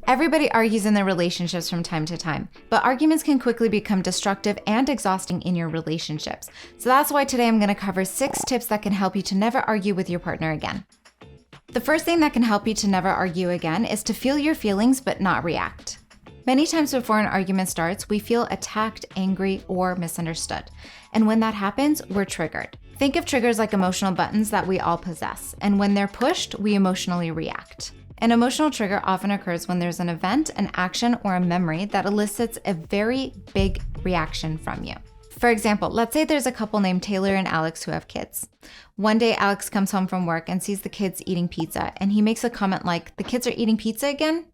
Everybody argues in their relationships from time to time, but arguments can quickly become destructive and exhausting in your relationships. So that's why today I'm going to cover 6 tips that can help you to never argue with your partner again. The first thing that can help you to never argue again is to feel your feelings but not react. Many times before an argument starts, we feel attacked, angry, or misunderstood. And when that happens, we're triggered. Think of triggers like emotional buttons that we all possess, and when they're pushed, we emotionally react. An emotional trigger often occurs when there's an event, an action, or a memory that elicits a very big reaction from you. For example, let's say there's a couple named Taylor and Alex who have kids. One day, Alex comes home from work and sees the kids eating pizza, and he makes a comment like, "The kids are eating pizza again?"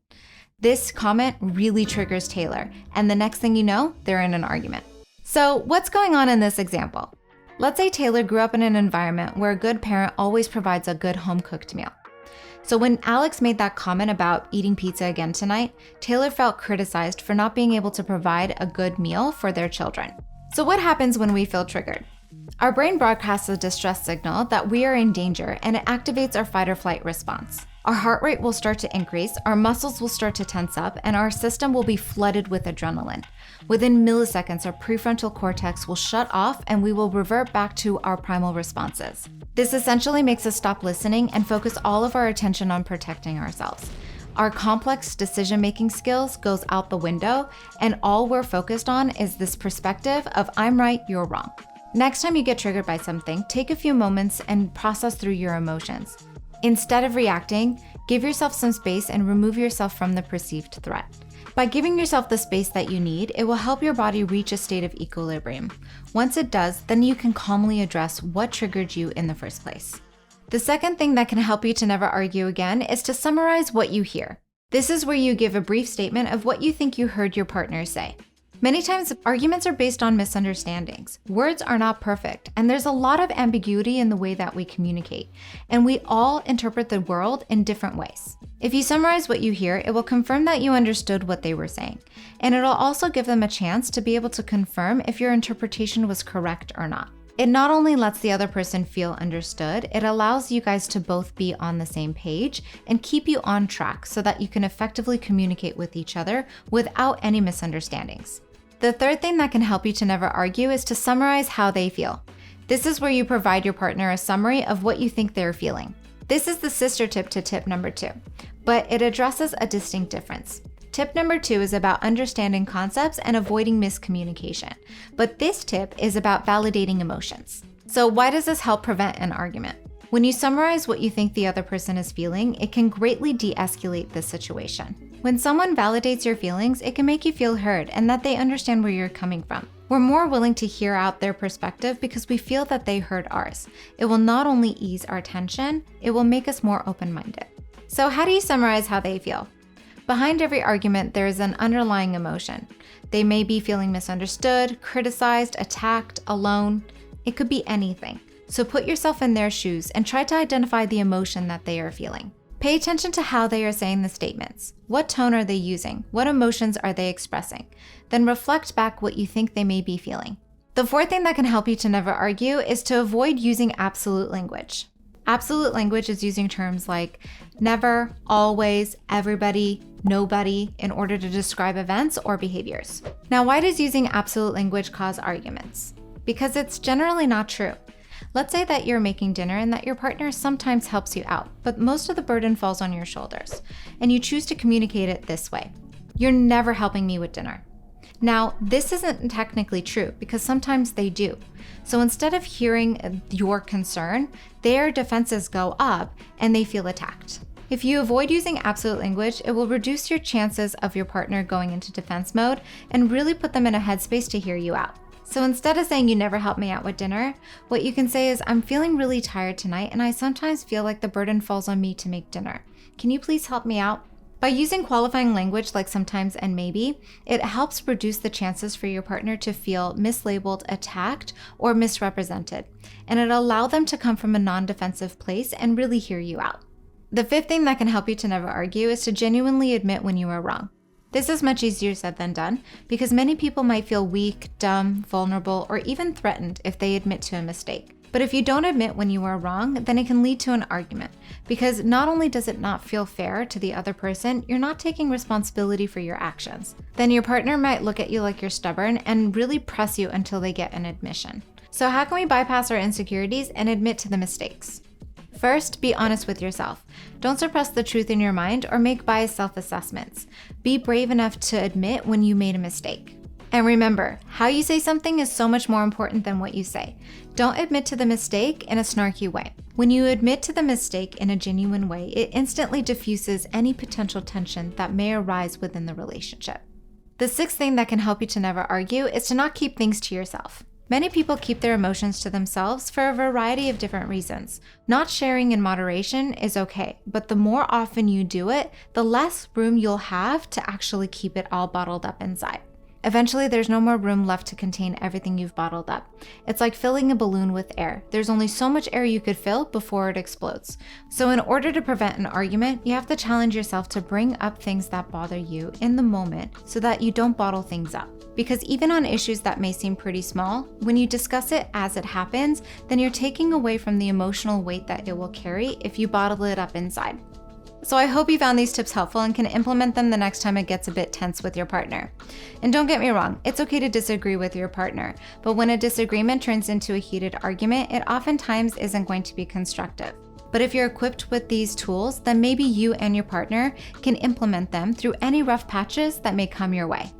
This comment really triggers Taylor, and the next thing you know, they're in an argument. So what's going on in this example? Let's say Taylor grew up in an environment where a good parent always provides a good home-cooked meal. So when Alex made that comment about eating pizza again tonight, Taylor felt criticized for not being able to provide a good meal for their children. So what happens when we feel triggered? Our brain broadcasts a distress signal that we are in danger, and it activates our fight or flight response. Our heart rate will start to increase, our muscles will start to tense up, and our system will be flooded with adrenaline. Within milliseconds, our prefrontal cortex will shut off and we will revert back to our primal responses. This essentially makes us stop listening and focus all of our attention on protecting ourselves. Our complex decision-making skills goes out the window, and all we're focused on is this perspective of I'm right, you're wrong. Next time you get triggered by something, take a few moments and process through your emotions. Instead of reacting, give yourself some space and remove yourself from the perceived threat. By giving yourself the space that you need, it will help your body reach a state of equilibrium. Once it does, then you can calmly address what triggered you in the first place. The second thing that can help you to never argue again is to summarize what you hear. This is where you give a brief statement of what you think you heard your partner say. Many times, arguments are based on misunderstandings. Words are not perfect, and there's a lot of ambiguity in the way that we communicate, and we all interpret the world in different ways. If you summarize what you hear, it will confirm that you understood what they were saying, and it'll also give them a chance to be able to confirm if your interpretation was correct or not. It not only lets the other person feel understood, it allows you guys to both be on the same page and keep you on track so that you can effectively communicate with each other without any misunderstandings. The third thing that can help you to never argue is to summarize how they feel. This is where you provide your partner a summary of what you think they're feeling. This is the sister tip to tip number 2, but it addresses a distinct difference. Tip number 2 is about understanding concepts and avoiding miscommunication, but this tip is about validating emotions. So why does this help prevent an argument? When you summarize what you think the other person is feeling, it can greatly de-escalate the situation. When someone validates your feelings, it can make you feel heard and that they understand where you're coming from. We're more willing to hear out their perspective because we feel that they heard ours. It will not only ease our tension, it will make us more open-minded. So how do you summarize how they feel? Behind every argument, there is an underlying emotion. They may be feeling misunderstood, criticized, attacked, alone. It could be anything. So put yourself in their shoes and try to identify the emotion that they are feeling. Pay attention to how they are saying the statements. What tone are they using? What emotions are they expressing? Then reflect back what you think they may be feeling. The fourth thing that can help you to never argue is to avoid using absolute language. Absolute language is using terms like never, always, everybody, nobody in order to describe events or behaviors. Now, why does using absolute language cause arguments? Because it's generally not true. Let's say that you're making dinner and that your partner sometimes helps you out, but most of the burden falls on your shoulders, and you choose to communicate it this way. You're never helping me with dinner. Now, this isn't technically true because sometimes they do. So instead of hearing your concern, their defenses go up and they feel attacked. If you avoid using absolute language, it will reduce your chances of your partner going into defense mode and really put them in a headspace to hear you out. So instead of saying you never help me out with dinner, what you can say is I'm feeling really tired tonight and I sometimes feel like the burden falls on me to make dinner. Can you please help me out? By using qualifying language like sometimes and maybe, it helps reduce the chances for your partner to feel mislabeled, attacked, or misrepresented, and it allows them to come from a non-defensive place and really hear you out. The fifth thing that can help you to never argue is to genuinely admit when you are wrong. This is much easier said than done because many people might feel weak, dumb, vulnerable, or even threatened if they admit to a mistake. But if you don't admit when you are wrong, then it can lead to an argument, because not only does it not feel fair to the other person, you're not taking responsibility for your actions. Then your partner might look at you like you're stubborn and really press you until they get an admission. So how can we bypass our insecurities and admit to the mistakes? First, be honest with yourself. Don't suppress the truth in your mind or make biased self-assessments. Be brave enough to admit when you made a mistake. And remember, how you say something is so much more important than what you say. Don't admit to the mistake in a snarky way. When you admit to the mistake in a genuine way, it instantly diffuses any potential tension that may arise within the relationship. The sixth thing that can help you to never argue is to not keep things to yourself. Many people keep their emotions to themselves for a variety of different reasons. Not sharing in moderation is okay, but the more often you do it, the less room you'll have to actually keep it all bottled up inside. Eventually, there's no more room left to contain everything you've bottled up. It's like filling a balloon with air. There's only so much air you could fill before it explodes. So in order to prevent an argument, you have to challenge yourself to bring up things that bother you in the moment so that you don't bottle things up. Because even on issues that may seem pretty small, when you discuss it as it happens, then you're taking away from the emotional weight that it will carry if you bottle it up inside. So I hope you found these tips helpful and can implement them the next time it gets a bit tense with your partner. And don't get me wrong, it's okay to disagree with your partner, but when a disagreement turns into a heated argument, it oftentimes isn't going to be constructive. But if you're equipped with these tools, then maybe you and your partner can implement them through any rough patches that may come your way.